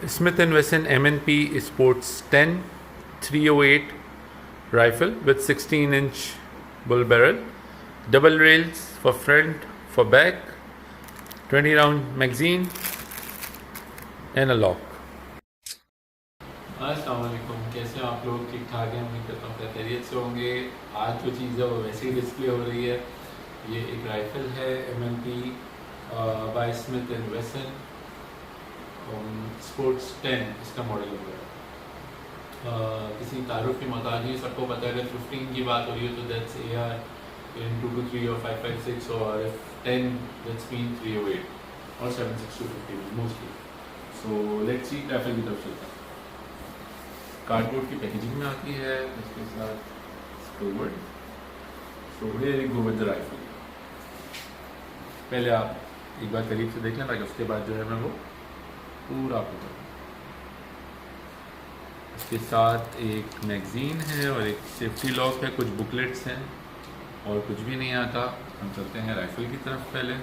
Smith & Wesson M&P Sports 10 308 rifle with 16-inch bull barrel, double rails for front, for back, 20 round magazine and a lock. अस्सलाम वालेकुम, कैसे हैं आप लोग? ठीक ठाक हैं, उम्मीद करता हूँ खैरियत से होंगे। आज जो चीज़ है वो वैसे ही डिस्प्ले हो रही है। ये एक राइफ़ल है M&P बाय स्मिथ एंड वेसन स्पोर्ट्स 10 इसका मॉडल होगा। किसी तारुफ की मोहताज नहीं, सबको पता है अगर 15 की बात हो रही है तो दैट्स AR in 223 और 556 और if 10 that's mean 308 और 76250 mostly. So let's see rifle की तरफ चलता है। कार्डबोर्ड की पैकेजिंग में आती है, इसके साथ stowed. So here we go with the rifle. पहले आप एक बार करीब से देख लें ताकि उसके बाद जो है मैं वो पूरा आपको बताऊँ। इसके साथ एक मैगज़ीन है और एक सेफ्टी लॉक है, कुछ बुकलेट्स हैं और कुछ भी नहीं आता। हम चलते हैं राइफ़ल की तरफ। पहले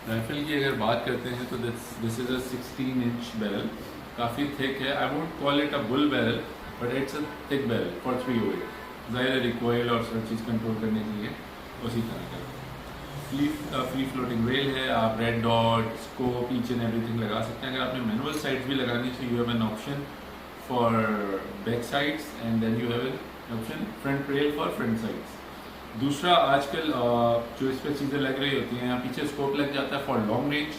राइफ़ल की अगर बात करते हैं तो this is a 16-inch barrel, काफ़ी थिक है। I won't call it a bull barrel but it's a thick barrel for 308। ज़ाहिर रिकॉइल और सब चीज़ कंट्रोल करने के लिए उसी तरह का फ्री फ्लोटिंग रेल है। आप red dot, scope, each and everything लगा सकते हैं। अगर आपने मैनुअल साइड्स भी लगानी तो you have an option for back sides and then you have an option front rail for front sides. दूसरा, आजकल जो इस पर चीज़ें लग रही होती हैं, यहाँ पीछे स्कोप लग जाता है फॉर लॉन्ग रेंज।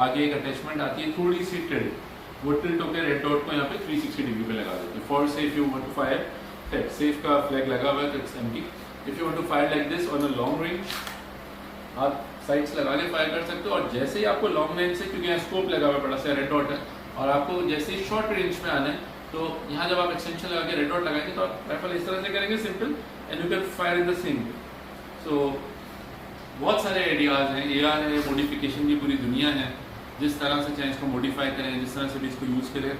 आगे एक अटैचमेंट आती है थोड़ी सी टिल्ट, वो टिल्ट होकर रेड डॉट को यहाँ पे 360 डिग्री पे लगा देते हैं for safe you want to fire. Safe का फ्लैग लगा हुआ है तो it's empty. If you want to fire like this on a long range, आप साइड्स लगा के फायर कर सकते हो। और जैसे ही आपको लॉन्ग रेंज से, क्योंकि यहाँ स्कोप लगा हुआ है, बड़ा सा रेड डॉट है, और आपको जैसे ही शॉर्ट रेंज में आना है तो यहाँ जब आप एक्सटेंशन लगा के रेड डॉट लगाएंगे तो आप राइफल इस तरह से करेंगे simple, and you can fire in the same way. So बहुत सारे आइडियाज़ हैं। AR है, मॉडिफिकेशन की पूरी दुनिया है। जिस तरह से चाहे इसको मॉडिफाई करें, जिस तरह से भी इसको यूज़ करें।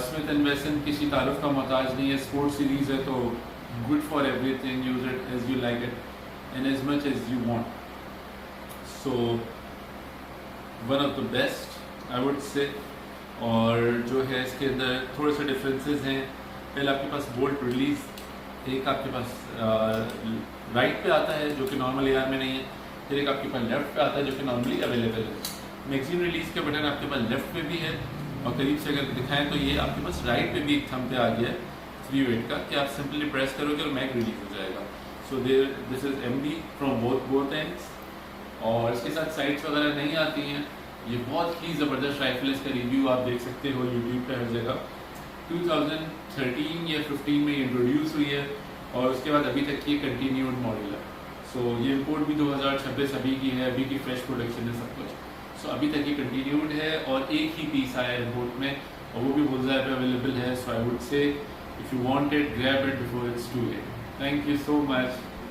स्मिथ एंड वेसन किसी तारुफ का मोहताज नहीं है। स्पोर्ट सीरीज़ है तो good for everything, use it as you like it and as much as you want. So one of the best I would say. और जो है इसके अंदर थोड़े से डिफरेंसेस हैं। पहले आपके पास बोल्ट रिलीज एक आपके पास राइट पे आता है जो कि नॉर्मल AR में नहीं है। फिर एक आपके पास लेफ्ट पे आता है जो कि नॉर्मली अवेलेबल है। मैगजीन रिलीज के बटन आपके पास लेफ्ट पे भी है, और करीब से अगर दिखाएं तो ये आपके पास राइट पे भी एक थंब पे आ गया है 308 का, कि आप सिंपली प्रेस करोगे और मैग रिलीज हो जाएगा। So this is MD from both ends. और इसके साथ साइड्स वगैरह नहीं आती हैं। ये बहुत ही ज़बरदस्त राइफल है। इसका रिव्यू आप देख सकते हो यूट्यूब पे हर जगह। 2013 या 15 में इंट्रोड्यूस हुई है और उसके बाद अभी तक ये कंटिन्यूड मॉडल है। सो ये इम्पोर्ट भी 2026 अभी की है, अभी की फ्रेश प्रोडक्शन है सब कुछ। सो अभी तक ये कंटिन्यूड है और एक ही पीस आया है इम्पोर्ट में, और वो भी बुलज़ाई पे अवेलेबल है। So I would say if you want it, grab it before it's too late. Thank you so much.